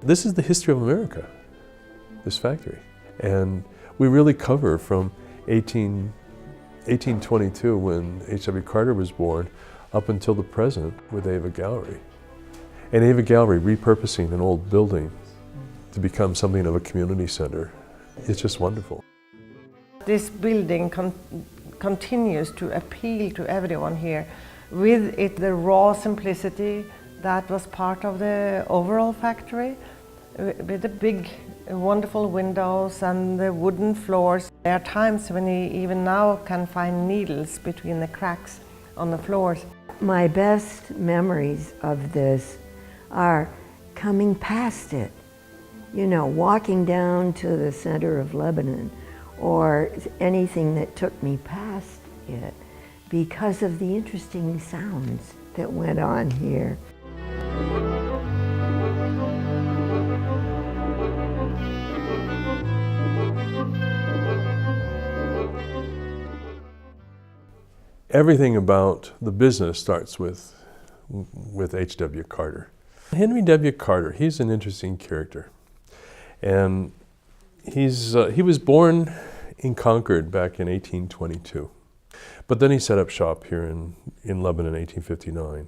This is the history of America, this factory. And we really cover from 1822, when H.W. Carter was born, up until the present with Ava Gallery. And Ava Gallery repurposing an old building to become something of a community center. It's just wonderful. This building continues to appeal to everyone here with the raw simplicity that was part of the overall factory, with the big wonderful windows and the wooden floors. There are times when you even now can find needles between the cracks on the floors. My best memories of this are coming past it, you know, walking down to the center of Lebanon or anything that took me past it because of the interesting sounds that went on here. Everything about the business starts with H.W. Carter. Henry W. Carter, he's an interesting character. And he was born in Concord back in 1822. But then he set up shop here in Lebanon in 1859.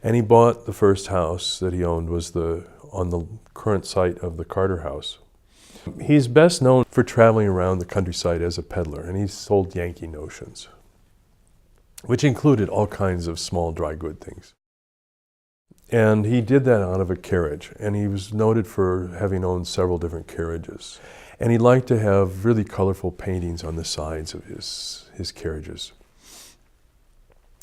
And he bought the first house that he owned was on the current site of the Carter House. He's best known for traveling around the countryside as a peddler, and he sold Yankee notions, which included all kinds of small dry good things. And he did that out of a carriage, and he was noted for having owned several different carriages. And he liked to have really colorful paintings on the sides of his carriages.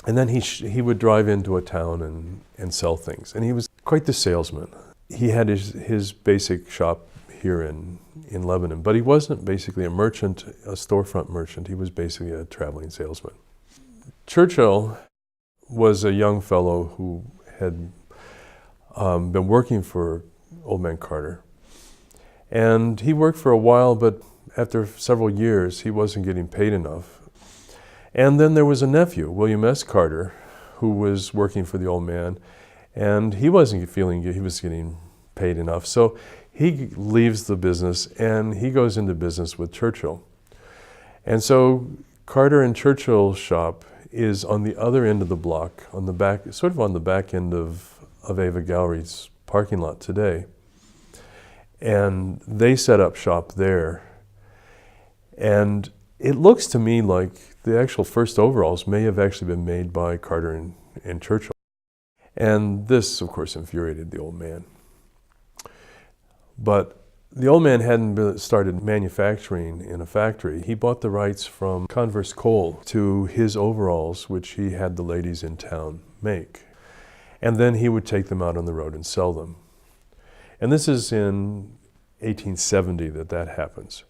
And then he would drive into a town and sell things. And he was quite the salesman. He had his basic shop here in Lebanon, but he wasn't basically a merchant, a storefront merchant. He was basically a traveling salesman. Churchill was a young fellow who had been working for Old Man Carter. And he worked for a while, but after several years, he wasn't getting paid enough. And then there was a nephew, William S. Carter, who was working for the old man, and he wasn't feeling he was getting paid enough. So he leaves the business and he goes into business with Churchill. And so Carter and Churchill's shop is on the other end of the block, on the back, sort of on the back end of Ava Gallery's parking lot today. And they set up shop there. And it looks to me like the actual first overalls may have actually been made by Carter and Churchill. And this, of course, infuriated the old man. But the old man hadn't started manufacturing in a factory. He bought the rights from Converse Cole to his overalls, which he had the ladies in town make. And then he would take them out on the road and sell them. And this is in 1870 that happens.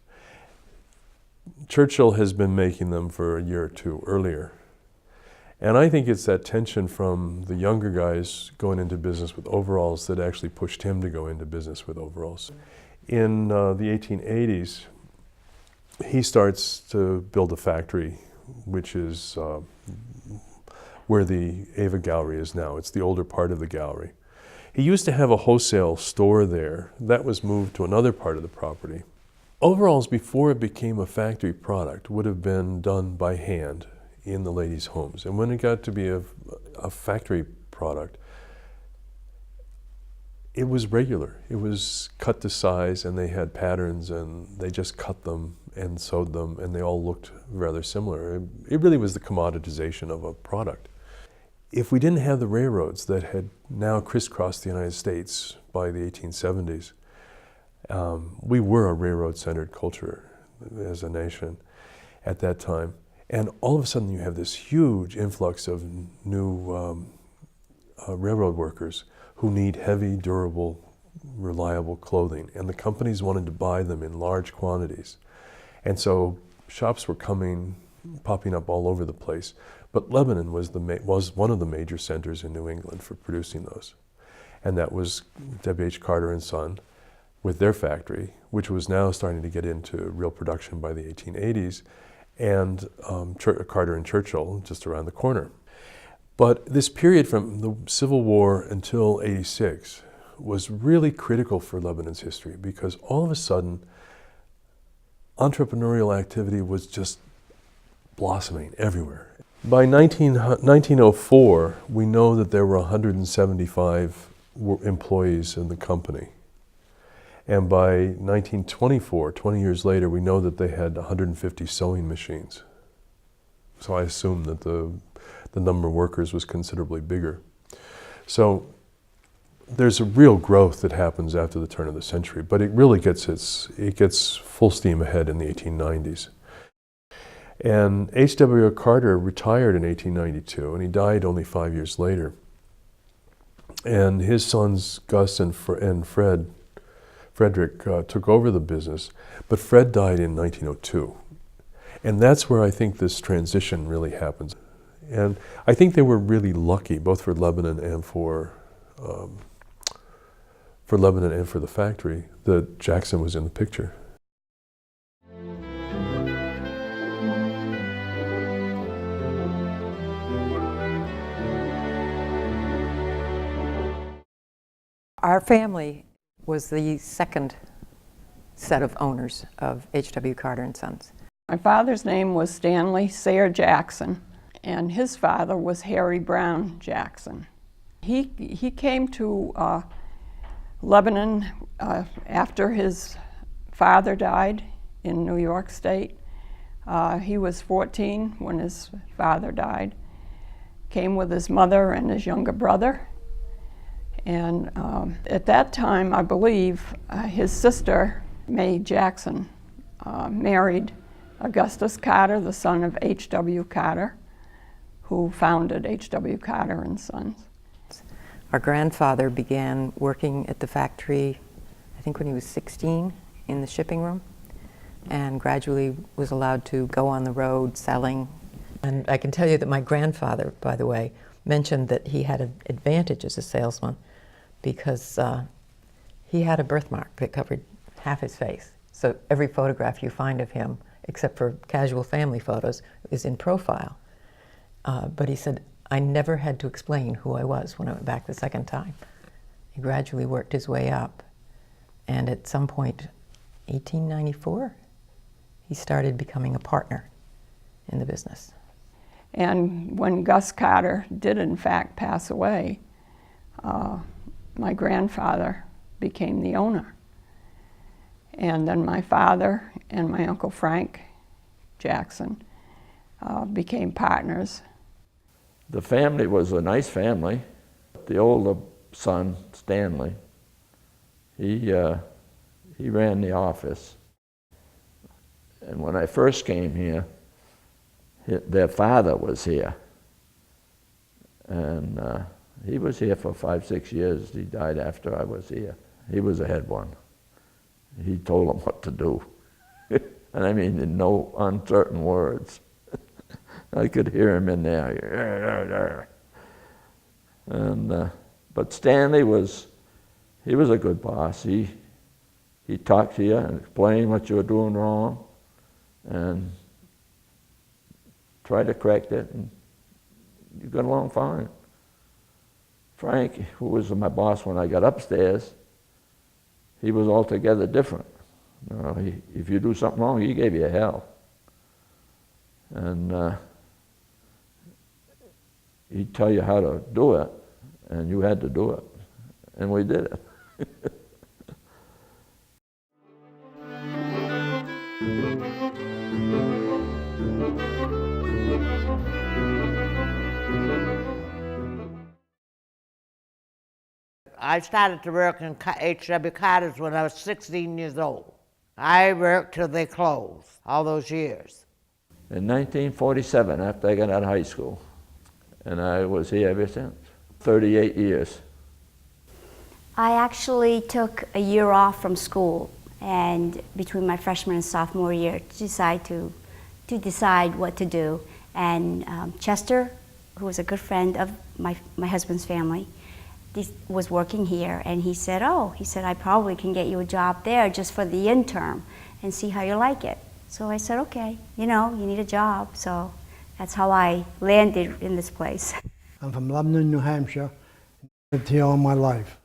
Churchill has been making them for a year or two earlier. And I think it's that tension from the younger guys going into business with overalls that actually pushed him to go into business with overalls. In the 1880s, he starts to build a factory, which is where the Ava Gallery is now. It's the older part of the gallery. He used to have a wholesale store there. That was moved to another part of the property. Overalls, before it became a factory product, would have been done by hand in the ladies' homes. And when it got to be a factory product, it was regular. It was cut to size, and they had patterns, and they just cut them and sewed them, and they all looked rather similar. It really was the commoditization of a product. If we didn't have the railroads that had now crisscrossed the United States by the 1870s, we were a railroad-centered culture as a nation at that time. And all of a sudden you have this huge influx of new railroad workers who need heavy, durable, reliable clothing. And the companies wanted to buy them in large quantities. And so shops were popping up all over the place. But Lebanon was one of the major centers in New England for producing those. And that was W.H. Carter and Son with their factory, which was now starting to get into real production by the 1880s, and Carter and Churchill just around the corner. But this period from the Civil War until '86 was really critical for Lebanon's history, because all of a sudden entrepreneurial activity was just blossoming everywhere. By 1904, we know that there were 175 employees in the company. And by 1924, 20 years later, we know that they had 150 sewing machines. So I assume that the number of workers was considerably bigger. So there's a real growth that happens after the turn of the century, but it really gets full steam ahead in the 1890s. And H.W. Carter retired in 1892, and he died only 5 years later. And his sons, Gus and Frederick, took over the business, but Fred died in 1902. And that's where I think this transition really happens. And I think they were really lucky, both for Lebanon and for the factory, that Jackson was in the picture. Our family was the second set of owners of H.W. Carter and Sons. My father's name was Stanley Sayre Jackson, and his father was Harry Brown Jackson. He came to Lebanon after his father died in New York State. He was 14 when his father died. Came with his mother and his younger brother. And at that time, I believe, his sister, Mae Jackson, married Augustus Carter, the son of H.W. Carter, who founded H.W. Carter and Sons. Our grandfather began working at the factory, I think when he was 16, in the shipping room, and gradually was allowed to go on the road selling. And I can tell you that my grandfather, by the way, mentioned that he had an advantage as a salesman because he had a birthmark that covered half his face. So every photograph you find of him, except for casual family photos, is in profile. But he said, I never had to explain who I was when I went back the second time. He gradually worked his way up. And at some point, 1894, he started becoming a partner in the business. And when Gus Carter did in fact pass away, my grandfather became the owner. And then my father and my Uncle Frank Jackson became partners. The family was a nice family. The older son, Stanley, he ran the office. And when I first came here, their father was here. And he was here for 5-6 years. He died after I was here. He was a head one. He told them what to do. And I mean in no uncertain words. I could hear him in there. And but Stanley he was a good boss. He talked to you and explained what you were doing wrong and tried to correct it, and you got along fine. Frank, who was my boss when I got upstairs, he was altogether different. You know, if you do something wrong, he gave you hell. And he'd tell you how to do it, and you had to do it. And we did it. I started to work in H.W. Carter's when I was 16 years old. I worked till they closed, all those years. in 1947 after I got out of high school. And I was here ever since, 38 years. I actually took a year off from school, and between my freshman and sophomore year to decide what to do. And Chester, who was a good friend of my husband's family, was working here, and he said, I probably can get you a job there just for the interim and see how you like it. So I said, okay, you need a job. So that's how I landed in this place. I'm from Lebanon, New Hampshire. Lived here all my life,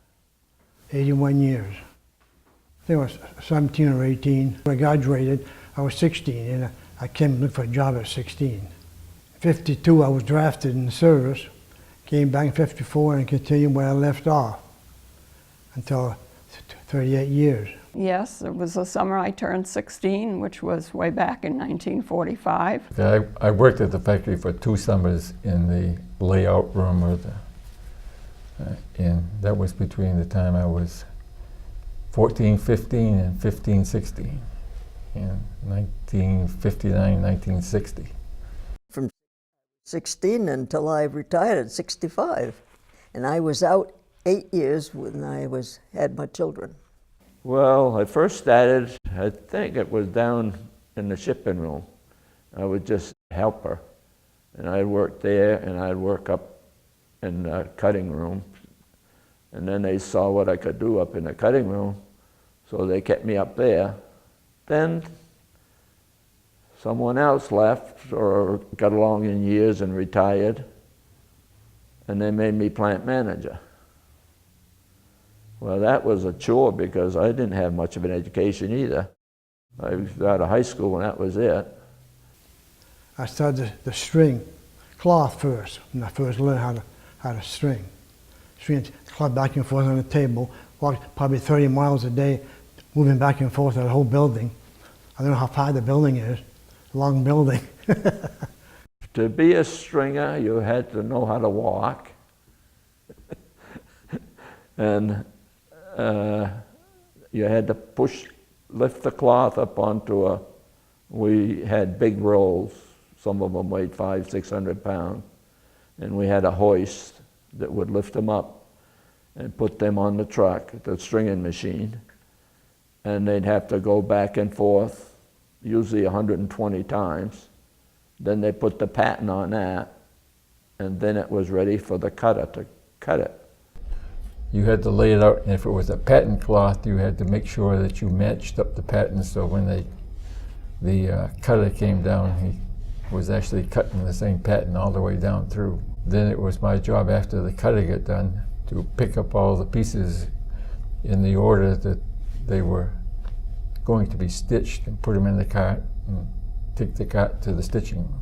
81 years. I think I was 17 or 18. When I graduated, I was 16, and I came to look for a job at 16. 52, I was drafted in the service. Came back in 54 and continued where I left off until 38 years. Yes, it was the summer I turned 16, which was way back in 1945. I worked at the factory for 2 summers in the layout room, and that was between the time I was 14, 15 and 15, 16 in 1959, 1960. From 16 until I retired at 65. And I was out 8 years when I had my children. Well, I first started, I think it was down in the shipping room. I was just a helper. And I'd work there, and I'd work up in the cutting room. And then they saw what I could do up in the cutting room, so they kept me up there. Then someone else left or got along in years and retired, and they made me plant manager. Well, that was a chore because I didn't have much of an education either. I was out of high school and that was it. I started the string cloth first, when I first learned how to string. String cloth back and forth on the table, walked probably 30 miles a day, moving back and forth to the whole building. I don't know how far the building is, long building. To be a stringer, you had to know how to walk. And you had to lift the cloth up onto we had big rolls. Some of them weighed 500, 600 pounds. And we had a hoist that would lift them up and put them on the truck, the stringing machine. And they'd have to go back and forth, usually 120 times. Then they put the pattern on that, and then it was ready for the cutter to cut it. You had to lay it out, and if it was a pattern cloth, you had to make sure that you matched up the pattern, so when the cutter came down, he was actually cutting the same pattern all the way down through. Then it was my job after the cutter got done to pick up all the pieces in the order that they were going to be stitched and put them in the cart and take the cart to the stitching room.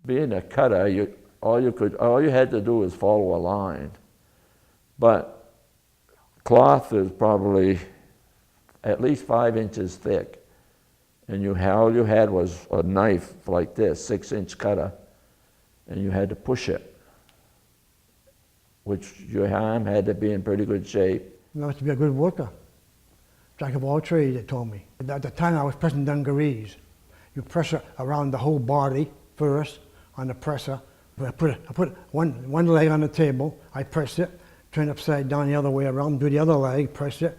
Being a cutter, all you had to do was follow a line. But cloth is probably at least 5 inches thick. And all you had was a knife like this, 6-inch cutter, and you had to push it, which your arm had to be in pretty good shape. You have to be a good worker. Jack of all trades, they told me. At the time I was pressing dungarees. You press it around the whole body first on the presser. I put one leg on the table, I press it, turn it upside down the other way around, do the other leg, press it,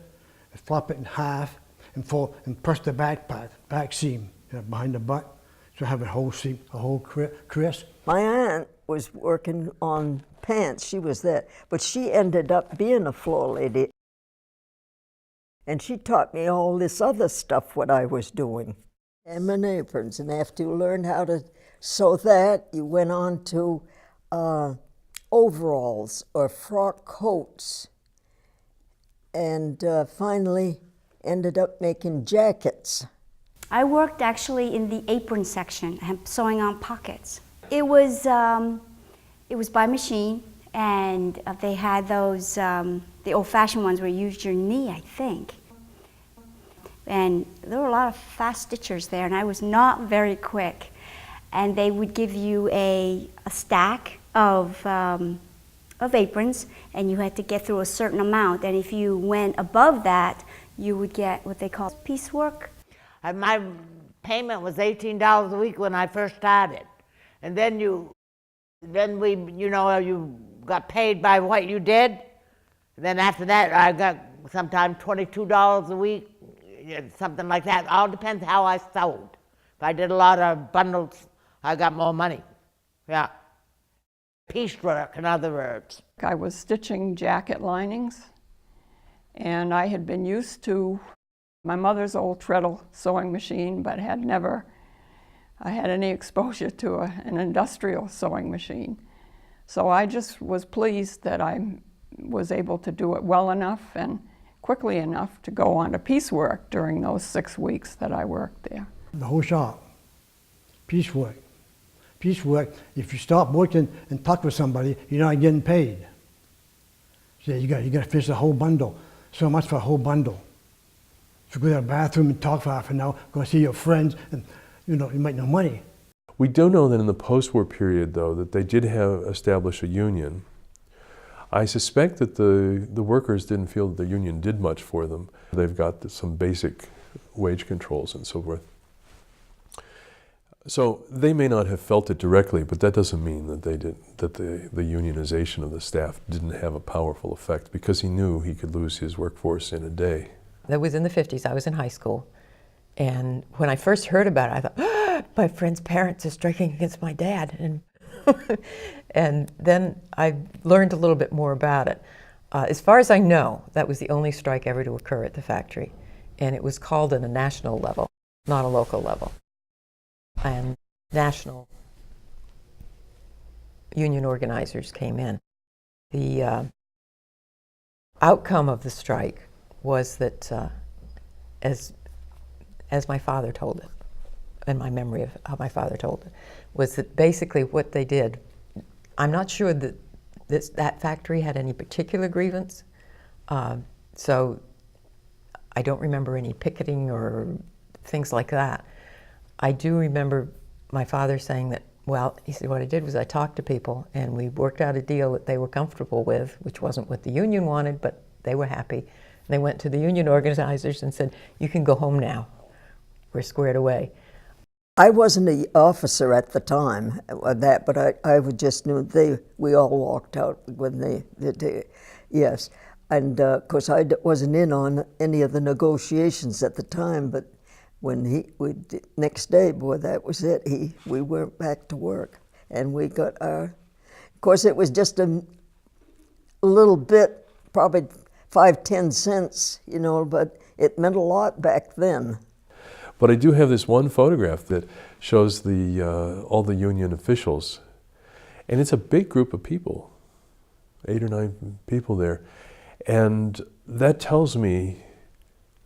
flop it in half, and press the back seam behind the butt, so I have a whole seam, a whole crease. My aunt was working on pants, she was there, but she ended up being a floor lady. And she taught me all this other stuff, what I was doing. Hem and aprons, and after you learned how to sew that, you went on to overalls or frock coats, and finally ended up making jackets. I worked actually in the apron section, sewing on pockets. It was by machine, and they had those, the old-fashioned ones where you used your knee, I think. And there were a lot of fast stitchers there, and I was not very quick. And they would give you a stack of aprons, and you had to get through a certain amount. And if you went above that, you would get what they call piecework. My payment was $18 a week when I first started. And then you got paid by what you did. And then after that, I got sometimes $22 a week, something like that. All depends how I sold. If I did a lot of bundles, I got more money. Yeah. Piecework, in other words. I was stitching jacket linings, and I had been used to my mother's old treadle sewing machine, but had never had any exposure to an industrial sewing machine. So I just was pleased that I was able to do it well enough and quickly enough to go on to piecework during those 6 weeks that I worked there. The whole shop, piecework. Piecework, if you stop working and talk with somebody, you're not getting paid. So you got to finish the whole bundle. So much for a whole bundle. So go to the bathroom and talk for half an hour, go see your friends, and you make no money. We do know that in the post-war period, though, that they did establish a union. I suspect that the workers didn't feel that the union did much for them. They've got some basic wage controls and so forth. So they may not have felt it directly, but that doesn't mean that the unionization of the staff didn't have a powerful effect, because he knew he could lose his workforce in a day. That was in the 50s. I was in high school. And when I first heard about it, I thought, oh, my friend's parents are striking against my dad. And then I learned a little bit more about it. As far as I know, that was the only strike ever to occur at the factory. And it was called at a national level, not a local level. And national union organizers came in. The outcome of the strike was that, as my father told it, and my memory of how my father told it, was that basically what they did, I'm not sure that that factory had any particular grievance, so I don't remember any picketing or things like that. I do remember my father saying that, well, he said, what I did was I talked to people and we worked out a deal that they were comfortable with, which wasn't what the union wanted, but they were happy. And they went to the union organizers and said, you can go home now. We're squared away. I wasn't an officer at the time of that, but I just knew we all walked out when they yes. And of course I wasn't in on any of the negotiations at the time, but when next day, boy, that was it. We went back to work, and we got our. Of course, it was just a little bit, probably 5-10 cents, but it meant a lot back then. But I do have this one photograph that shows all the union officials, and it's a big group of people, 8 or 9 people there, and that tells me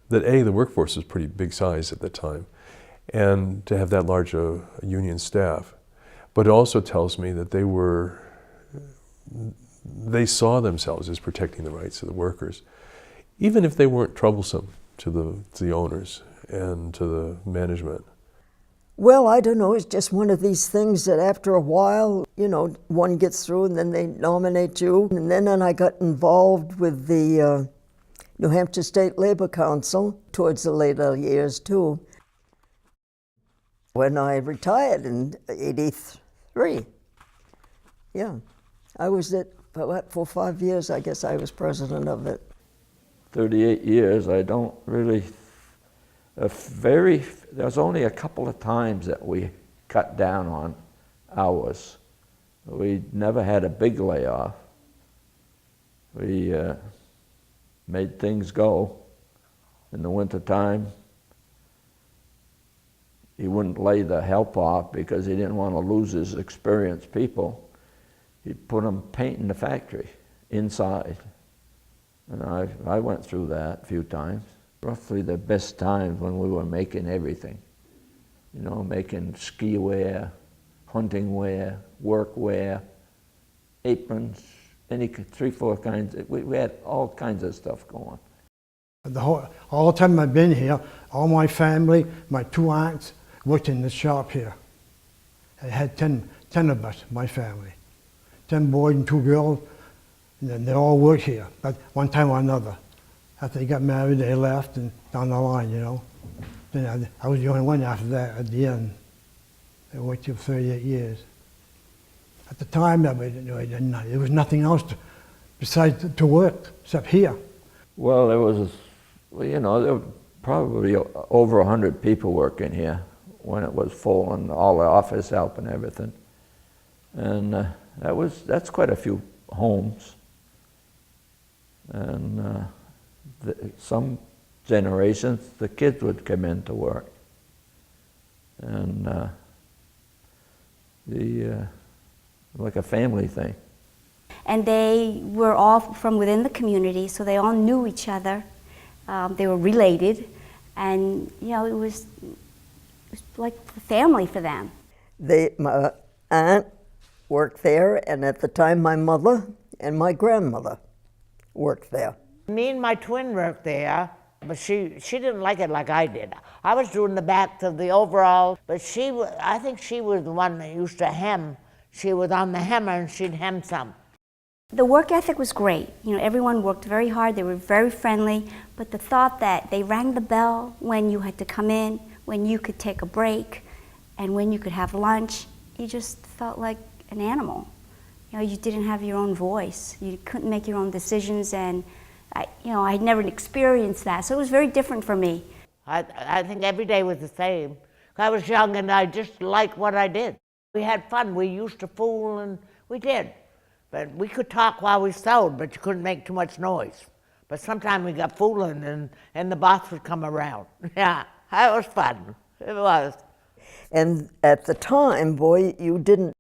that the workforce was pretty big size at the time, and to have that large a union staff. But it also tells me that they saw themselves as protecting the rights of the workers, even if they weren't troublesome to the owners and to the management. Well, I don't know, it's just one of these things that after a while, one gets through and then they nominate you. And then I got involved with the New Hampshire State Labor Council towards the later years too. When I retired in '83, yeah, I was it for 5 years. I guess I was president of it. 38 years. I don't really. There's only a couple of times that we cut down on hours. We never had a big layoff. We made things go. In the wintertime, he wouldn't lay the help off because he didn't want to lose his experienced people. He'd put them painting the factory inside. And I went through that a few times. Roughly the best times when we were making everything. Making ski wear, hunting wear, work wear, aprons, any 3-4 kinds. We had all kinds of stuff going. All the time I've been here, all my family, my 2 aunts, worked in the shop here. I had 10 of us, my family. 10 boys and 2 girls, and they all worked here, at one time or another. After they got married, they left and down the line, Then I was the only one after that at the end. I worked here for 38 years. At the time, there was nothing else besides to work, except here. Well, there was, there were probably over 100 people working here when it was full, and all the office help and everything. And that's quite a few homes. And some generations, the kids would come in to work. And like a family thing. And they were all from within the community, so they all knew each other. They were related, and it was like family for them. My aunt worked there, and at the time my mother and my grandmother worked there. Me and my twin worked there, but she didn't like it like I did. I was doing the backs of the overall, but I think she was the one that used to hem. She was on the hemmer and she'd hem some. The work ethic was great. Everyone worked very hard, they were very friendly, but the thought that they rang the bell when you had to come in, when you could take a break, and when you could have lunch, you just felt like an animal. You didn't have your own voice. You couldn't make your own decisions, and I'd never experienced that, so it was very different for me. I think every day was the same. I was young and I just liked what I did. We had fun. We used to fool, and we did. But we could talk while we sewed, but you couldn't make too much noise. But sometimes we got fooling, and the boss would come around. Yeah, it was fun. It was. And at the time, boy, you didn't